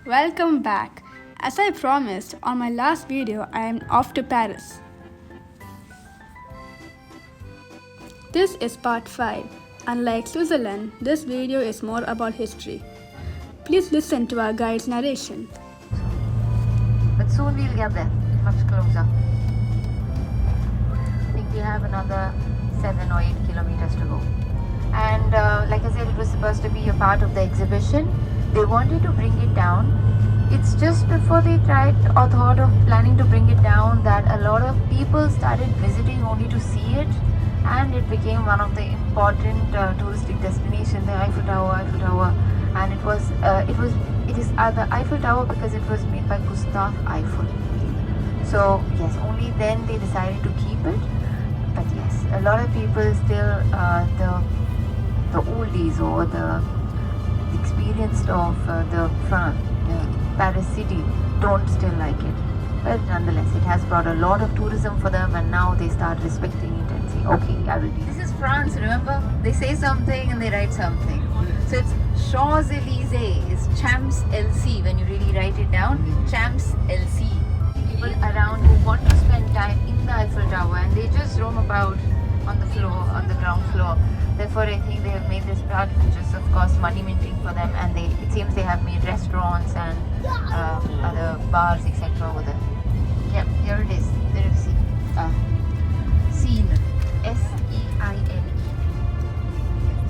Welcome back. As I promised on my last video, I am off to Paris. This is part 5. Unlike Switzerland, this video is more about history. Please listen to our guide's narration. But soon we'll get there, much closer. I think we have another 7 or 8 kilometers to go. And like I said, it was supposed to be a part of the exhibition. They wanted to bring it down. It's just before they tried or thought of planning to bring it down that a lot of people started visiting only to see it, and it became one of the important touristic destinations. The Eiffel Tower, and it is the Eiffel Tower because it was made by Gustav Eiffel. So yes, only then they decided to keep it. But yes, a lot of people still the oldies or the experienced of the Paris city don't still like it. But nonetheless, it has brought a lot of tourism for them, and now they start respecting it and say, okay, I will do. This is France, remember? They say something and they write something. So it's Champs-Élysées, it's Champs-Élysées when you really write it down. Champs-Élysées. People around who want to spend time in the Eiffel Tower and they just roam about on the floor, on the ground floor. Therefore, I think they have made this part, which is of course money minting for them, and it seems they have made restaurants and other bars, etc. over there. Yeah, here it is. There you see. Seine. Seine.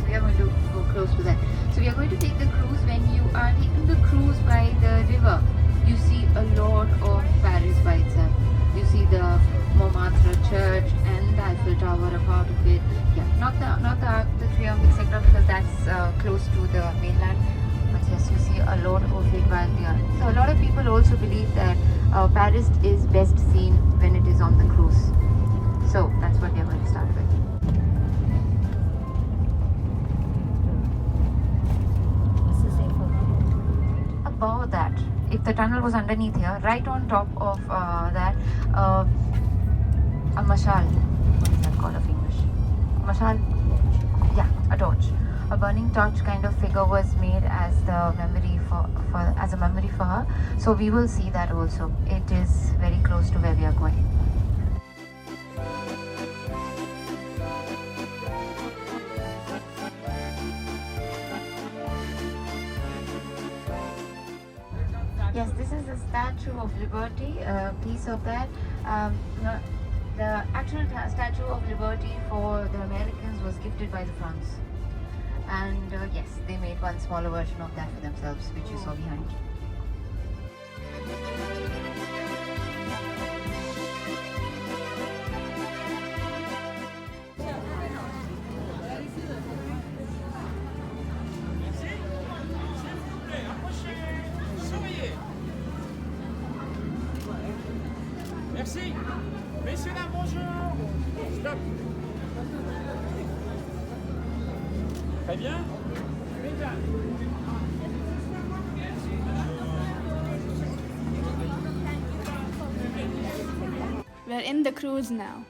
So we are going to go close to that. So we are going to take the cruise. When you are taking the cruise by the river, you see a lot of Paris by itself. You see the Montmartre church and the Eiffel Tower, a part of it. Yeah, not the Arc de Triomphe, etc., because that's close to the mainland. But yes, you see a lot of it while we are. So a lot of people also believe that Paris is best seen when it is on the cruise. So that's what we are going to start with. Above that, if the tunnel was underneath here, right on top of that, a mashal. What is that called of English? Mashal? Yeah, a torch. A burning torch kind of figure was made as the memory as a memory for her. So we will see that also. It is very close to where we are going. Yes, this is the Statue of Liberty, a piece of that. The actual Statue of Liberty for the Americans was gifted by the France. And yes, they made one smaller version of that for themselves, which you saw behind. Merci. Messieurs, dames, bonjour. Stop. Très bien. We're in the cruise now.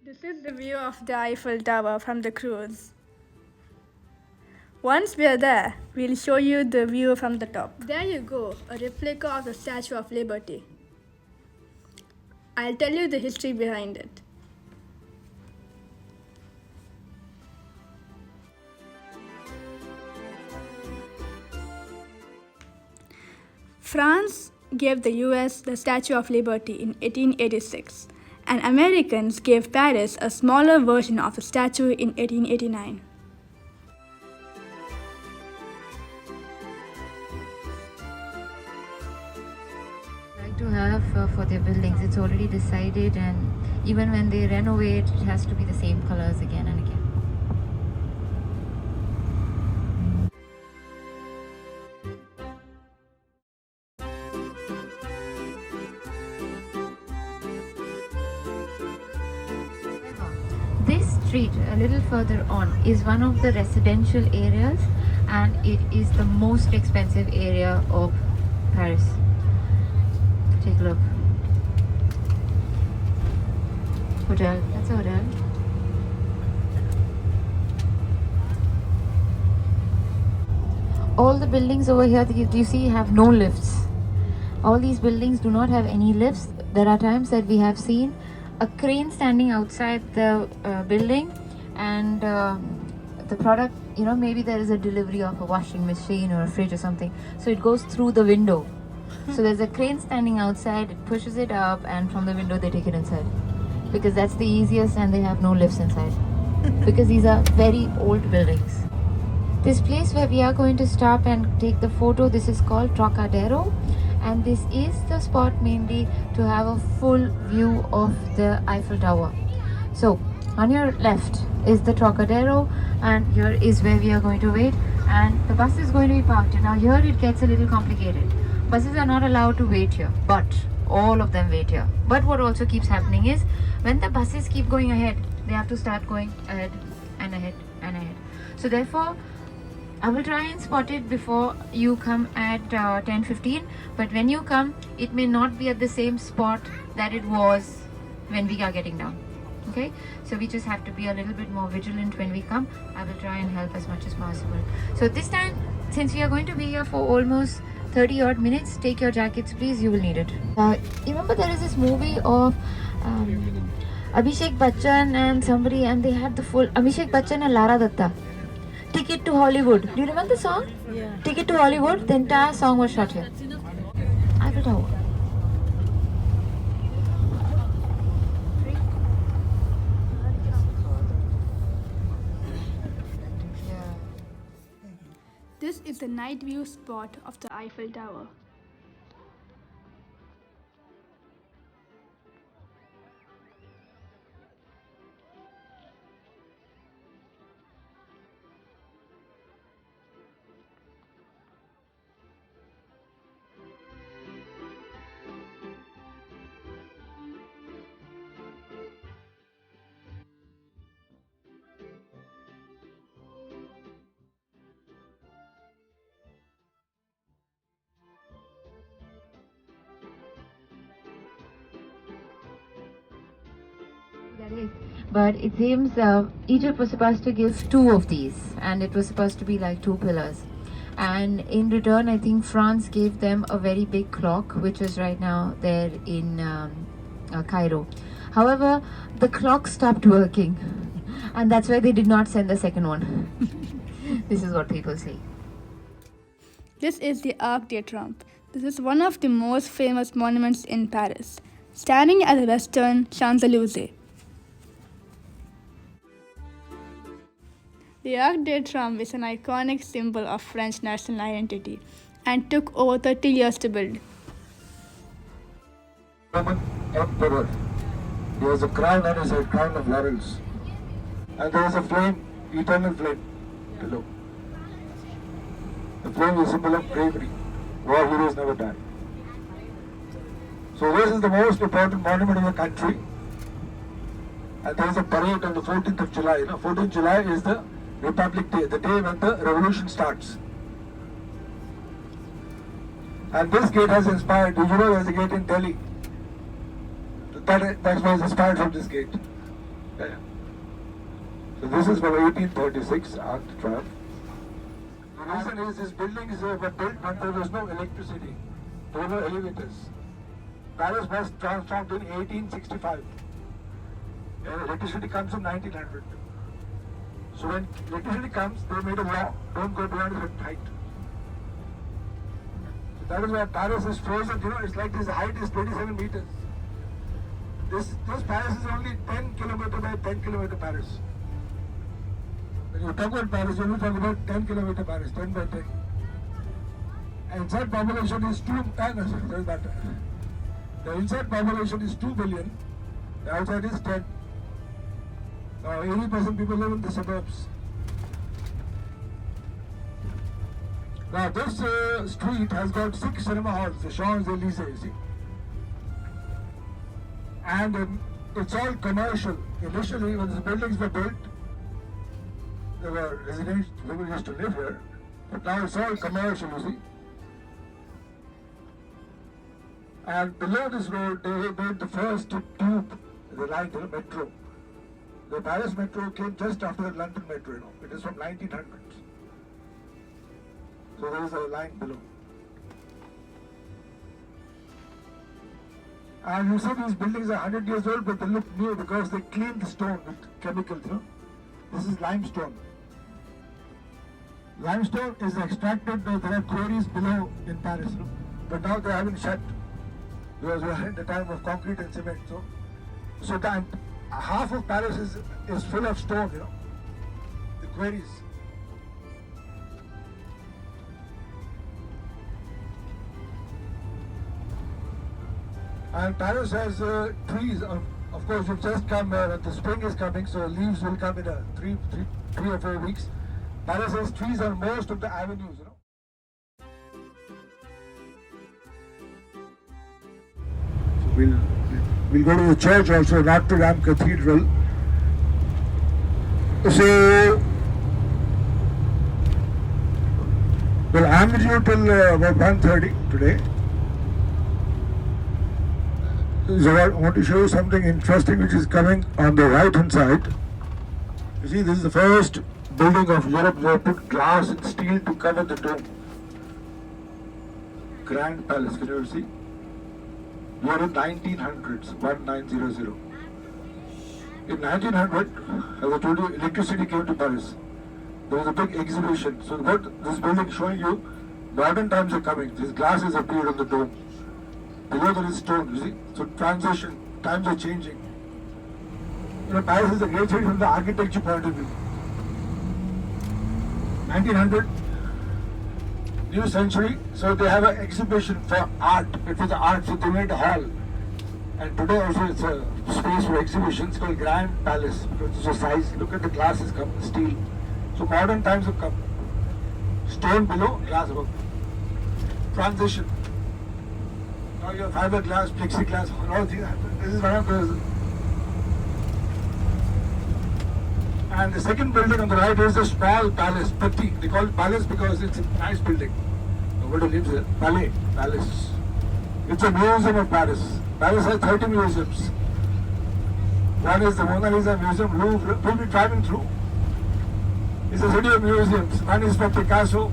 This is the view of the Eiffel Tower from the cruise. Once we are there, we'll show you the view from the top. There you go, a replica of the Statue of Liberty. I'll tell you the history behind it. France gave the US the Statue of Liberty in 1886, and Americans gave Paris a smaller version of the statue in 1889. Like to have for their buildings, it's already decided, and even when they renovate, it has to be the same colors again and again. This street, a little further on, is one of the residential areas, and it is the most expensive area of Paris. Take a look. Hotel, that's a hotel. All the buildings over here that you see have no lifts. All these buildings do not have any lifts. There are times that we have seen a crane standing outside the building, and the product, maybe there is a delivery of a washing machine or a fridge or something, so it goes through the window. So there's a crane standing outside, it pushes it up, and from the window they take it inside, because that's the easiest, and they have no lifts inside because these are very old buildings. This place where we are going to stop and take the photo, this is called Trocadero, and this is the spot mainly to have a full view of the Eiffel Tower. So on your left is the Trocadero, and here is where we are going to wait, and the bus is going to be parked. Now here it gets a little complicated. Buses are not allowed to wait here, but all of them wait here. But what also keeps happening is, when the buses keep going ahead, they have to start going ahead and ahead and ahead. So therefore, I will try and spot it before you come at 10:15, but when you come, it may not be at the same spot that it was when we are getting down. Okay, so we just have to be a little bit more vigilant when we come. I will try and help as much as possible. So this time, since we are going to be here for almost 30 odd minutes, take your jackets please, you will need it. You remember there is this movie of Abhishek Bachchan and somebody, and they had the full Abhishek Bachchan and Lara Datta. Ticket to Hollywood. Do you remember the song? Yeah. Ticket to Hollywood. The entire song was shot here. Eiffel Tower. This is the night view spot of the Eiffel Tower. That is, but it seems Egypt was supposed to give 2 of these, and it was supposed to be like 2 pillars, and in return I think France gave them a very big clock, which is right now there in Cairo. However, the clock stopped working, and that's why they did not send the second one. This is what people say. This is the Arc de Triomphe. This is one of the most famous monuments in Paris, standing at the western Champs-Élysées. The Arc de Triomphe is an iconic symbol of French national identity and took over 30 years to build. Roman emperor. He has a crown on his head, crown of laurels. And there is a flame, eternal flame below. The flame is a symbol of bravery. War heroes never die. So this is the most important monument in the country. And there is a parade on the 14th of July. 14th July is the Republic Day, the day when the revolution starts. And this gate has inspired, you know there's a gate in Delhi. That was inspired from this gate. Yeah. So this is from 1836, Arc de Triomphe. The reason is these buildings were built when there was no electricity. There were no elevators. Paris was transformed in 1865. And electricity comes in 1900. So when electricity comes, they made a law. Don't go beyond a certain height. So that is why Paris is frozen. You know, it's like this height is 27 meters. This Paris is only 10 kilometer by 10 kilometer Paris. When you talk about Paris, you only talk about 10 kilometer Paris, 10 by 10. And inside population is 2 doesn't matter. The inside population is 2 billion, the outside is 10. Now 80% people live in the suburbs. Now this street has got 6 cinema halls, the Champs-Élysées, you see. And it's all commercial. Initially, when the buildings were built, there were residents, people used to live here. But now it's all commercial, you see. And below this road, they made the first tube, the line, the metro. The Paris metro came just after the London metro, you know. It is from 1900s. So there is a line below. And you see these buildings are 100 years old, but they look new because they clean the stone with chemicals, you know. This is limestone. Limestone is extracted, there are quarries below in Paris, you know. But now they haven't shut because we are in the time of concrete and cement. So that half of Paris is full of stone, you know, the quarries. And Paris has trees. Of course, you've just come the spring is coming, so leaves will come in 3 or 4 weeks. Paris has trees on most of the avenues, you know. So we'll go to the church also, Notre Dame Cathedral. So well, I'm with you till about 1:30 today. So I want to show you something interesting which is coming on the right hand side. You see, this is the first building of Europe where they put glass and steel to cover the dome. Grand Palace, can you see? We are in 1900s, 1900. In 1900, as I told you, electricity came to Paris. There was a big exhibition. So what this building is showing you, modern times are coming. These glasses appeared on the dome. Below there is stone, you see. So transition, times are changing. You know, Paris is a great city from the architecture point of view. 1900, new century, so they have an exhibition for art. It was art, so they made a hall. And today also it's a space for exhibitions called Grand Palace. Because it's a size, look at the glasses come, steel. So modern times have come. Stone below, glass above. Transition. Now you have fiberglass, plexiglass, all things happen. This is one of those. And the second building on the right is a small palace, Petit. They call it palace because it's a nice building. Nobody lives there. Palais, palace. It's a museum of Paris. Paris has 30 museums. One is the Mona Lisa Museum, Louvre. We'll be driving through. It's a city of museums. One is for Picasso.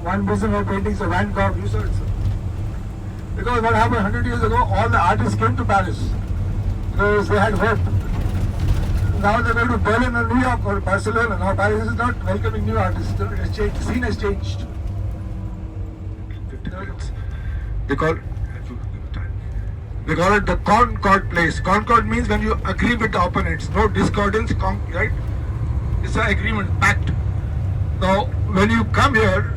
One museum of paintings of Van Gogh. You saw it, sir. Because what happened 100 years ago, all the artists came to Paris because they had hope. Now they're going to Berlin or New York or Barcelona. Now Paris is not welcoming new artists. It's changed. The scene has changed. 50 minutes. They call it the Concord place. Concord means when you agree with the opponents. No discordance, right? It's an agreement, pact. Now, when you come here,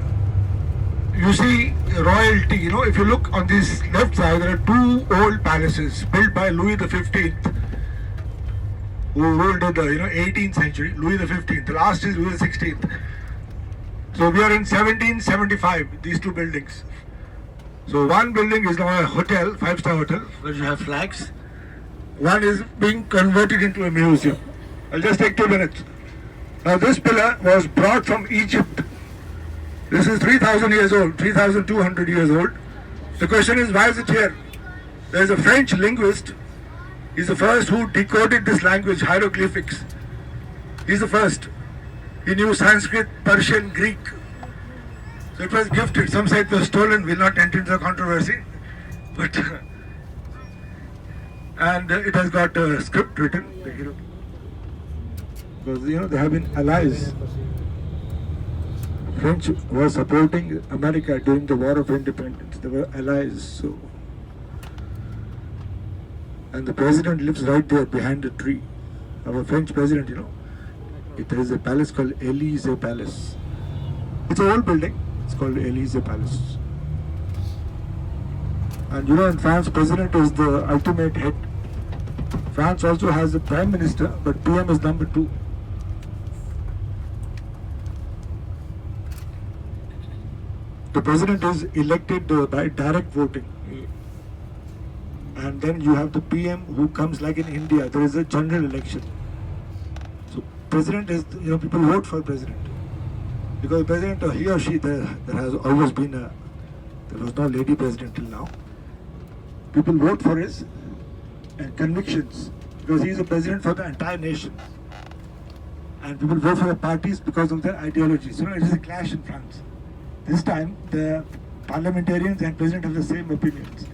you see royalty. You know, if you look on this left side, there are 2 old palaces built by Louis XV, who ruled in the 18th century. Louis XV. The last is Louis XVI. So we are in 1775. These 2 buildings. So one building is now a hotel, 5-star hotel, where you have flags. One is being converted into a museum. I'll just take 2 minutes. Now this pillar was brought from Egypt. This is 3,000 years old, 3,200 years old. The question is, why is it here? There is a French linguist He's the first who decoded this language, hieroglyphics. He's the first. He knew Sanskrit, Persian, Greek. So it was gifted. Some say it was stolen. We'll not enter into the controversy. But and it has got a script written. Because they have been allies. French were supporting America during the War of Independence. They were allies. So, and the president lives right there behind the tree. Our French president, there is a palace called Élysée Palace. It's an old building. It's called Élysée Palace. And in France, president is the ultimate head. France also has a prime minister, but PM is number 2. The president is elected by direct voting. And then you have the PM who comes like in India. There is a general election. So president is, people vote for president. Because president, he or she, there has always been there was no lady president till now. People vote for his convictions because he is a president for the entire nation. And people vote for the parties because of their ideologies. It is a clash in France. This time, the parliamentarians and president have the same opinions.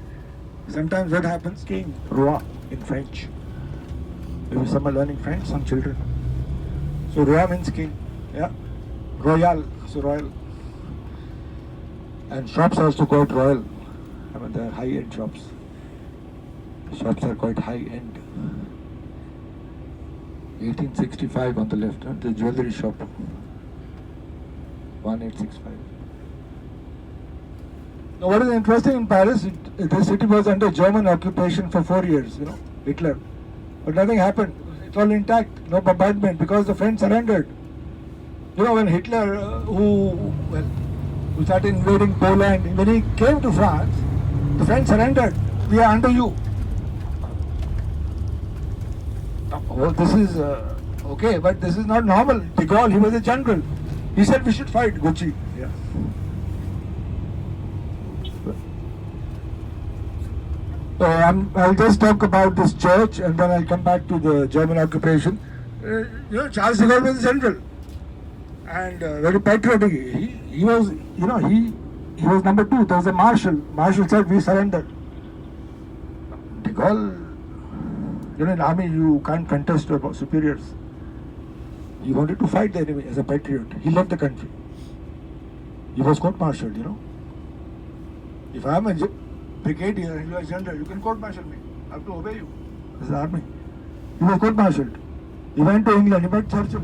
Sometimes what happens? King, roi in French. Maybe some are learning French, some children. So roi means king. Yeah. Royal, so royal. And shops are also quite royal. They are high-end shops. Shops are quite high-end. 1865 on the left, the jewelry shop. 1865. Now, what is interesting in Paris, the city was under German occupation for 4 years, Hitler. But nothing happened. It's all intact, no bombardment, because the French surrendered. When Hitler, who started invading Poland, when he came to France, the French surrendered. We are under you. Oh, this is okay, but this is not normal. De Gaulle, he was a general. He said we should fight Gucci. Yeah. So I'll just talk about this church and then I'll come back to the German occupation. Charles de Gaulle was a general and very patriotic. He was, he was number 2. There was a marshal. Marshal said we surrendered. De Gaulle, in the army you can't contest your superiors. He wanted to fight the enemy as a patriot. He left the country. He was court-martialed, If I am a brigadier and you are general, you can court-martial me. I have to obey you as the army. He was court-martialed. He went to England, he met Churchill.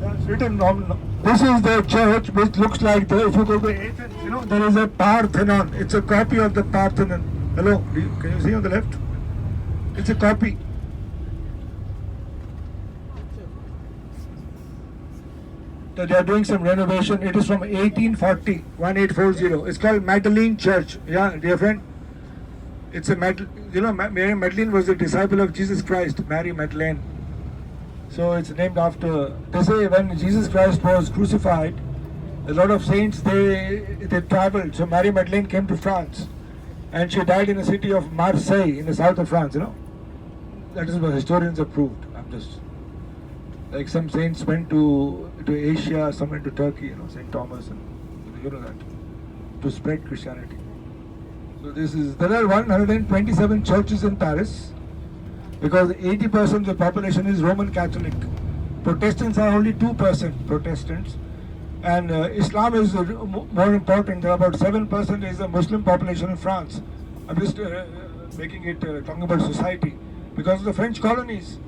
It's written on. This is the church which looks like if you go to Athens, there is a Parthenon. It's a copy of the Parthenon. Hello, can you see on the left? It's a copy. So they are doing some renovation. It is from 1840, 1840. It's called Magdalene Church. Yeah, dear friend. It's a Mary Magdalene was a disciple of Jesus Christ, Mary Magdalene. So it's named after. They say when Jesus Christ was crucified, a lot of saints they traveled. So Mary Magdalene came to France, and she died in the city of Marseille in the south of France. That is what historians have proved. I'm just like some saints went to Asia, some went to Turkey. Saint Thomas and that to spread Christianity. So there are 127 churches in Paris. Because 80% of the population is Roman Catholic. Protestants are only 2% Protestants. And Islam is more important. There are about 7% is the Muslim population in France. I'm just making it, talking about society. Because of the French colonies.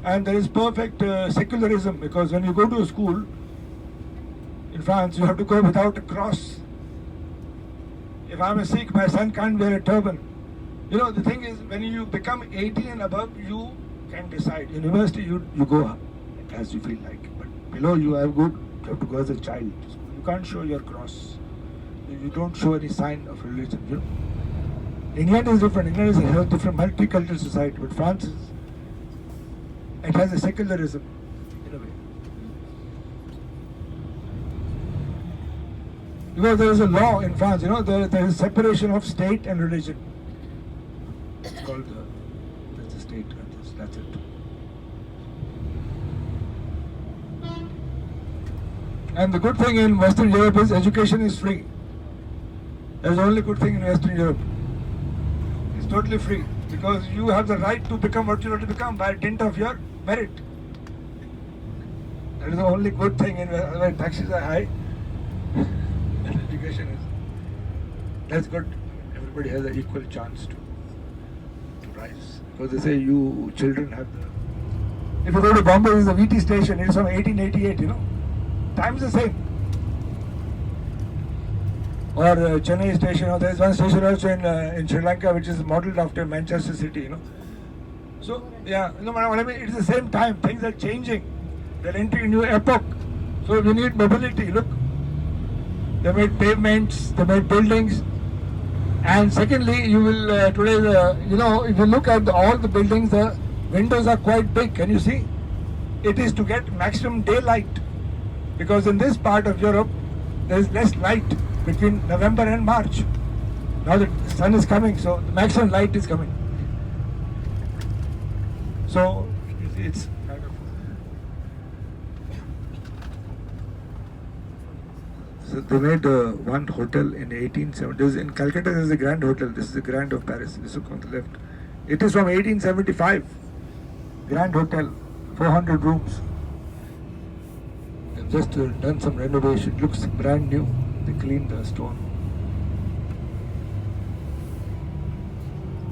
And there is perfect secularism. Because when you go to a school in France, you have to go without a cross. If I'm a Sikh, my son can't wear a turban. The thing is, when you become 18 and above, you can decide. University, you go as you feel like. But below, you have to go as a child. You can't show your cross. You don't show any sign of religion. England is different. England is a different multicultural society. But France it has a secularism in a way. Because there is a law in France, there is separation of state and religion. It's called that's the state. That's it. And the good thing in Western Europe is education is free. That's the only good thing in Western Europe. It's totally free because you have the right to become what you want to become by dint of your merit. That is the only good thing in where taxes are high. And education is. That's good. Everybody has an equal chance to rise. Because they say you children have the. If you go to Bombay, there's a VT station. It's from 1888. You know, time's the same. Or Chennai station. Or there's one station also in Sri Lanka which is modelled after Manchester City. You know. So yeah, you know what I mean. It's the same time. Things are changing. They're entering a new epoch. So we need mobility. Look, they made pavements, they made buildings, and secondly, you will today. You know, if you look at all the buildings, the windows are quite big. Can you see? It is to get maximum daylight, because in this part of Europe, there is less light between November and March. Now the sun is coming, so the maximum light is coming. So it's kind of. So they made one hotel in 1870s. In Calcutta, there is a Grand Hotel. This is the Grand of Paris. This is on the left. It is from 1875. Grand Hotel, 400 rooms. They've just done some renovation. It looks brand new. They cleaned the stone.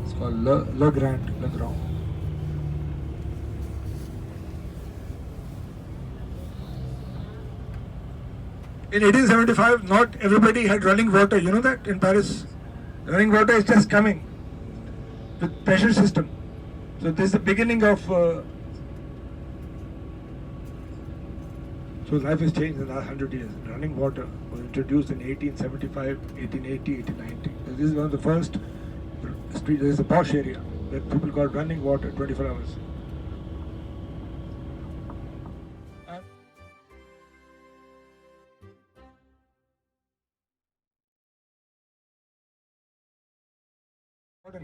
It's called Le Grand. In 1875, not everybody had running water. You know that in Paris? Running water is just coming with pressure system. So this is the beginning of. So life has changed in the last 100 years. Running water was introduced in 1875, 1880, 1890. This is one of the first streets. There is a posh area where people got running water 24 hours.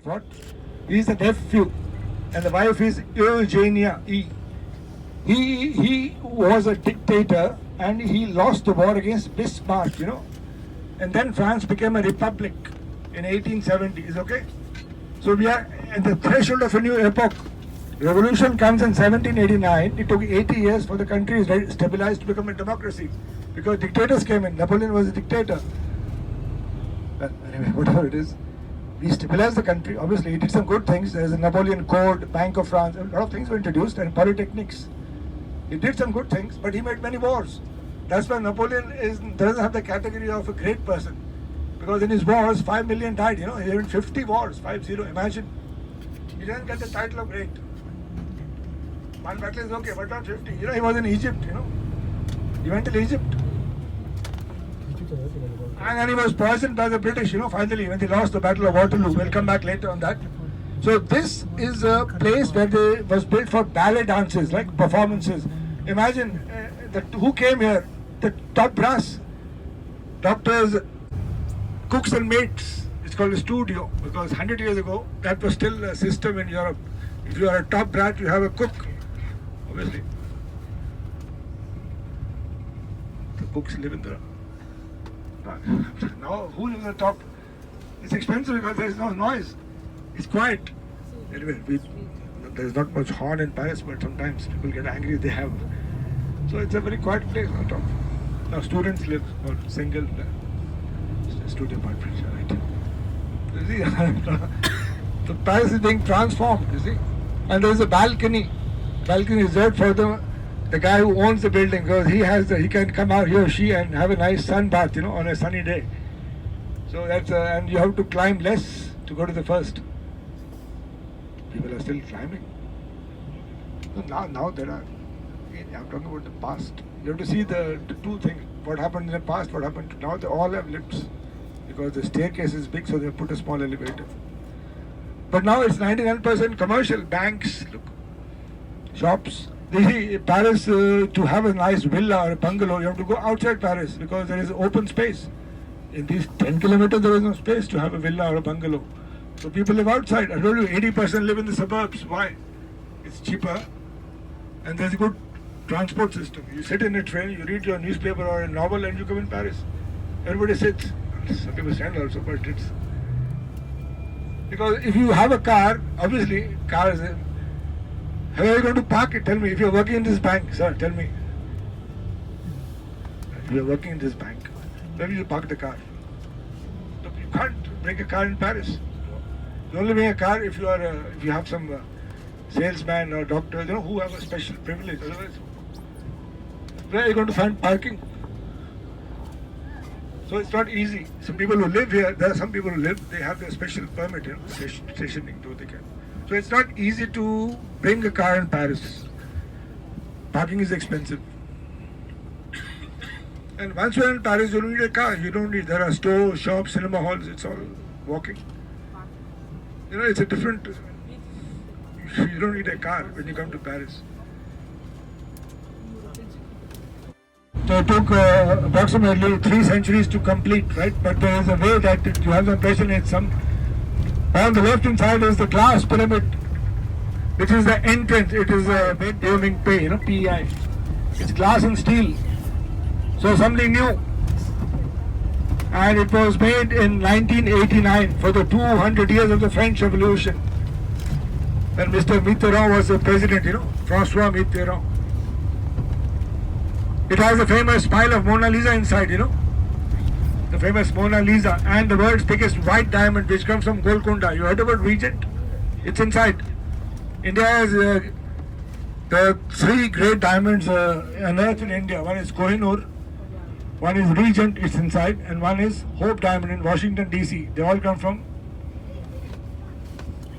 What? He is the nephew, and the wife is Eugenia E. He was a dictator, and he lost the war against Bismarck, you know. And then France became a republic in 1870s. Okay, so we are at the threshold of a new epoch. Revolution comes in 1789. It took 80 years for the country is stabilized to become a democracy, because dictators came in. Napoleon was a dictator. But anyway, whatever it is. We stabilized the country. Obviously, he did some good things. There's a Napoleon Code, Bank of France, a lot of things were introduced, and polytechnics. He did some good things, but he made many wars. That's why Napoleon doesn't have the category of a great person, because in his wars, 5 million died. You know, he had 50 wars, 50. Imagine, he didn't get the title of great. One battle is okay, but not 50. You know, he was in Egypt. You know, he went to Egypt. And then he was poisoned by the British, you know, finally, when they lost the Battle of Waterloo. We'll come back later on that. So this is a place where they was built for ballet dances, like performances. Imagine who came here? The top brass. Doctors, cooks and maids. It's called a studio, because 100 years ago, that was still a system in Europe. If you are a top brat, you have a cook, obviously. The cooks live in the... Now, who lives at the top? It's expensive because there is no noise. It's quiet. Anyway, there is not much horn in Paris, but sometimes people get angry. They have. So it's a very quiet place on top. Now students live or single studio apartments, right? You see, so Paris is being transformed. You see, and there is a balcony. Balcony is reserved for the guy who owns the building, because he can come out, he or she, and have a nice sun bath, you know, on a sunny day. So that's and you have to climb less to go to the first. People are still climbing. So now there are. I'm talking about the past. You have to see the two things: what happened in the past, what happened now. They all have lifts, because the staircase is big, so they put a small elevator. But now it's 99% commercial. Banks, look, shops. Paris, to have a nice villa or a bungalow, you have to go outside Paris, because there is open space. In these 10 kilometers, there is no space to have a villa or a bungalow. So people live outside. I told you 80% live in the suburbs. Why? It's cheaper and there's a good transport system. You sit in a train, you read your newspaper or a novel and you come in Paris. Everybody sits. Some people stand also, but it's... Because if you have a car, obviously, car is... How are you going to park it? Tell me. If you're working in this bank, sir, tell me. If you're working in this bank, where will you park the car? Look, you can't bring a car in Paris. You only bring a car if you are if you have some salesman or doctor, who have a special privilege. Otherwise, where are you going to find parking? So it's not easy. Some people who live here, there are some people who live, they have their special permit, stationing, though they can. So it's not easy to bring a car in Paris. Parking is expensive. And once you're in Paris, you don't need a car. You don't need, there are stores, shops, cinema halls, it's all walking. It's a different, you don't need a car when you come to Paris. So it took approximately 3 centuries to complete, right? But there is a way that you have the impression it's some... On the left hand side is the glass pyramid, which is the entrance. It is a bed pay, PEI. It's glass and steel. So something new. And it was made in 1989 for the 200 years of the French Revolution. When Mr. Mitterrand was the president, François Mitterrand. It has the famous smile of Mona Lisa inside, the famous Mona Lisa, and the world's biggest white diamond, which comes from Golconda. You heard about Regent? It's inside. India has the 3 great diamonds unearthed in India. One is Kohinoor, one is Regent, it's inside, and one is Hope Diamond in Washington DC. They all come from,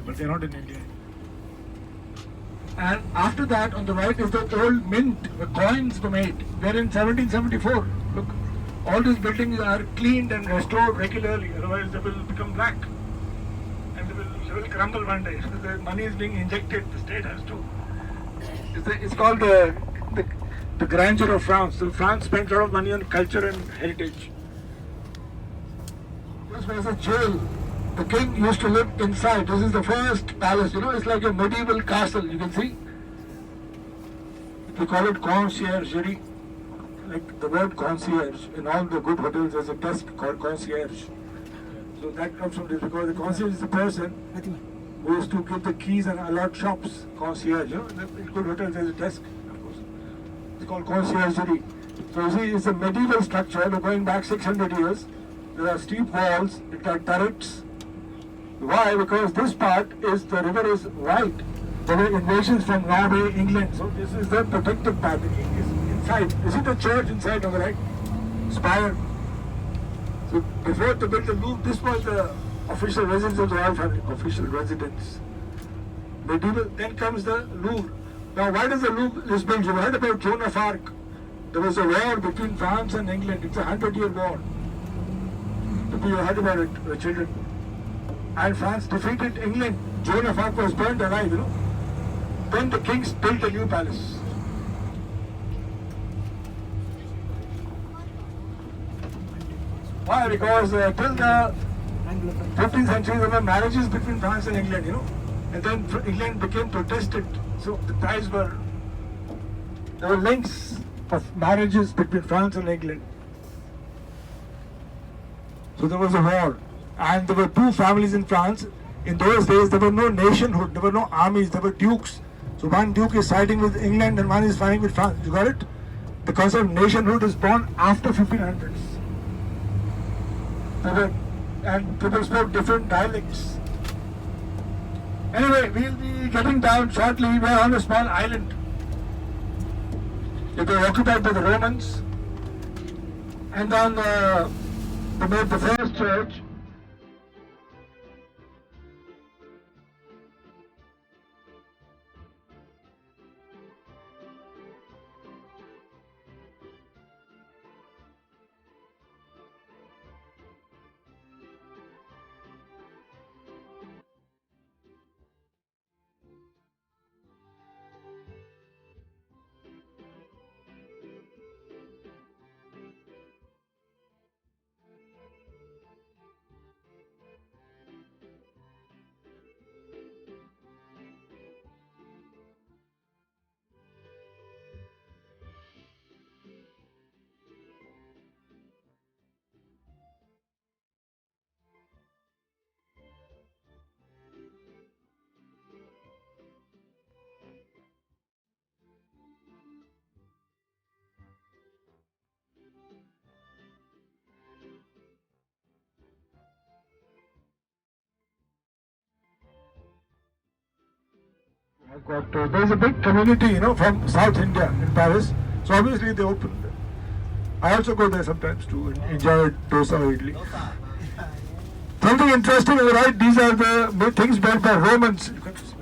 but they're not in India. And after that, on the right is the old mint, the coins were made. They're in 1774. Look, all these buildings are cleaned and restored regularly, otherwise they will become black. And they will crumble one day. The money is being injected, the state has to. It's called the grandeur of France. So France spends a lot of money on culture and heritage. This was a jail. The king used to live inside. This is the first palace. It's like a medieval castle, you can see. We call it conciergerie. Like the word concierge. In all the good hotels, there's a desk called concierge. So that comes from this, because the concierge is the person who used to give the keys and allot shops. Concierge, in good hotels, there's a desk, of course. It's called conciergerie. So you see, it's a medieval structure going back 600 years. There are steep walls, it got turrets. Why? Because this part is, the river is wide. There were invasions from Norway, England. So this is the protected part. It is inside. You see the church inside on the right? Spire. So before they built the Louvre, this was the official residence of the royal family. Official residence. Medieval. Then comes the Louvre. Now why does the Louvre is built? You heard about Joan of Arc. There was a war between France and England. It's a 100-year war. You heard about it, the children. And France defeated England. Joan of Arc was burned alive, Then the kings built a new palace. Why? Because till the 15th century there were marriages between France and England, And then England became Protestant. So the ties were, there were links of marriages between France and England. So there was a war. And there were 2 families in France. In those days, there were no nationhood, there were no armies, there were dukes. So one duke is siding with England and one is fighting with France. You got it? The concept of nationhood is born after 1500s. And people spoke different dialects. Anyway, we'll be getting down shortly. We're on a small island. It was occupied by the Romans. And then they made the first church. There's a big community, from South India in Paris. So obviously they opened. I also go there sometimes to enjoy dosa or idli. Something interesting, right? These are the things built by Romans. You can sit here.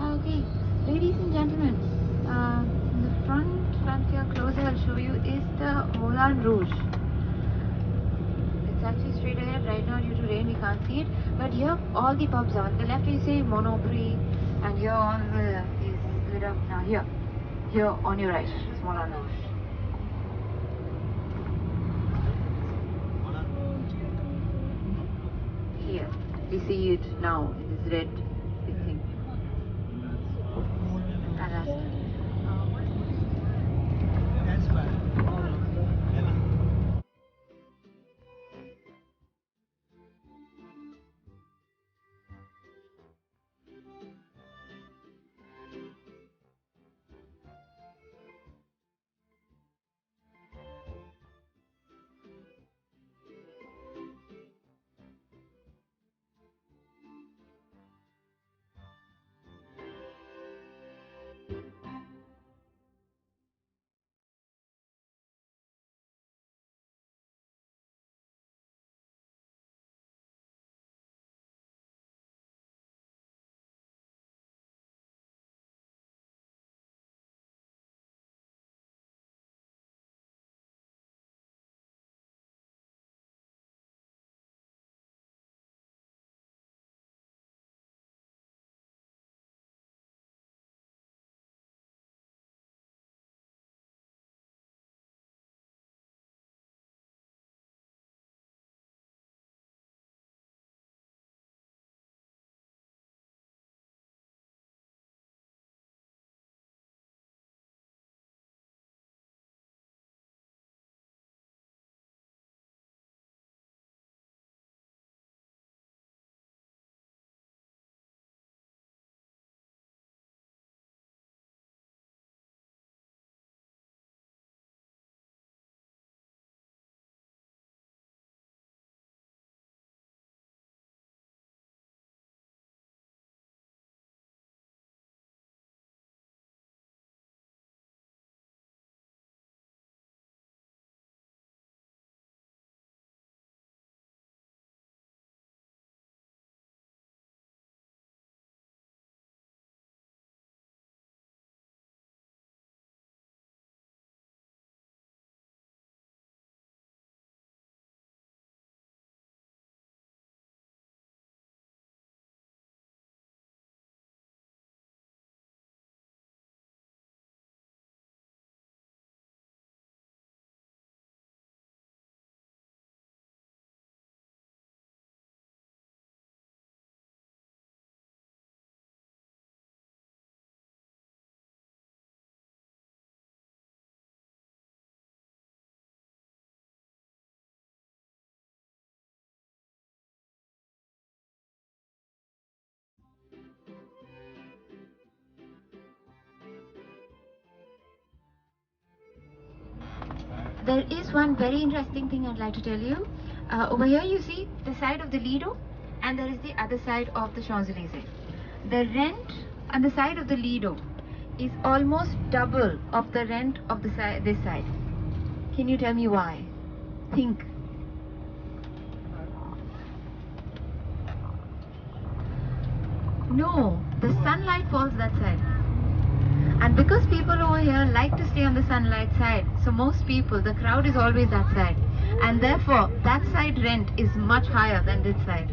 Okay, ladies and gentlemen, in the front here closer I'll show you is the Moulin Rouge. It's actually straight ahead. Right now due to rain we can't see it, but here all the pubs are. On the left you see Monoprix, and here all the is lit up now. Here on your right is Moulin Rouge. Here we see it now in this red big thing. There is one very interesting thing I'd like to tell you. Over here you see the side of the Lido, and there is the other side of the Champs-Élysées. The rent on the side of the Lido is almost double of the rent of the this side. Can you tell me why? Think. No, the sunlight falls that side. And because people over here like to stay on the sunlight side, so most people, the crowd is always that side. And therefore, that side rent is much higher than this side.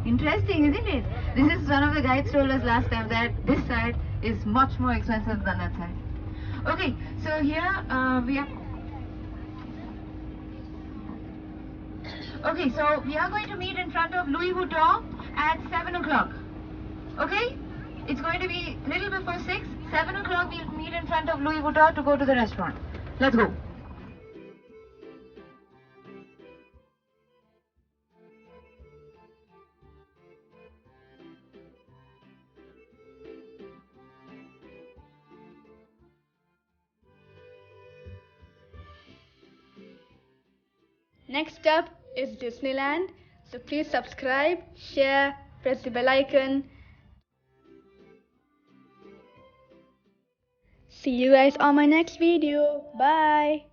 Interesting, isn't it? This is one of the guides told us last time that this side is much more expensive than that side. Okay, so here we are. Okay, so we are going to meet in front of Louis Vuitton at 7 o'clock. Okay? It's going to be a little before 6. 7 o'clock we'll meet in front of Louis Vuitton to go to the restaurant. Let's go. Next up is Disneyland. So please subscribe, share, press the bell icon. See you guys on my next video. Bye.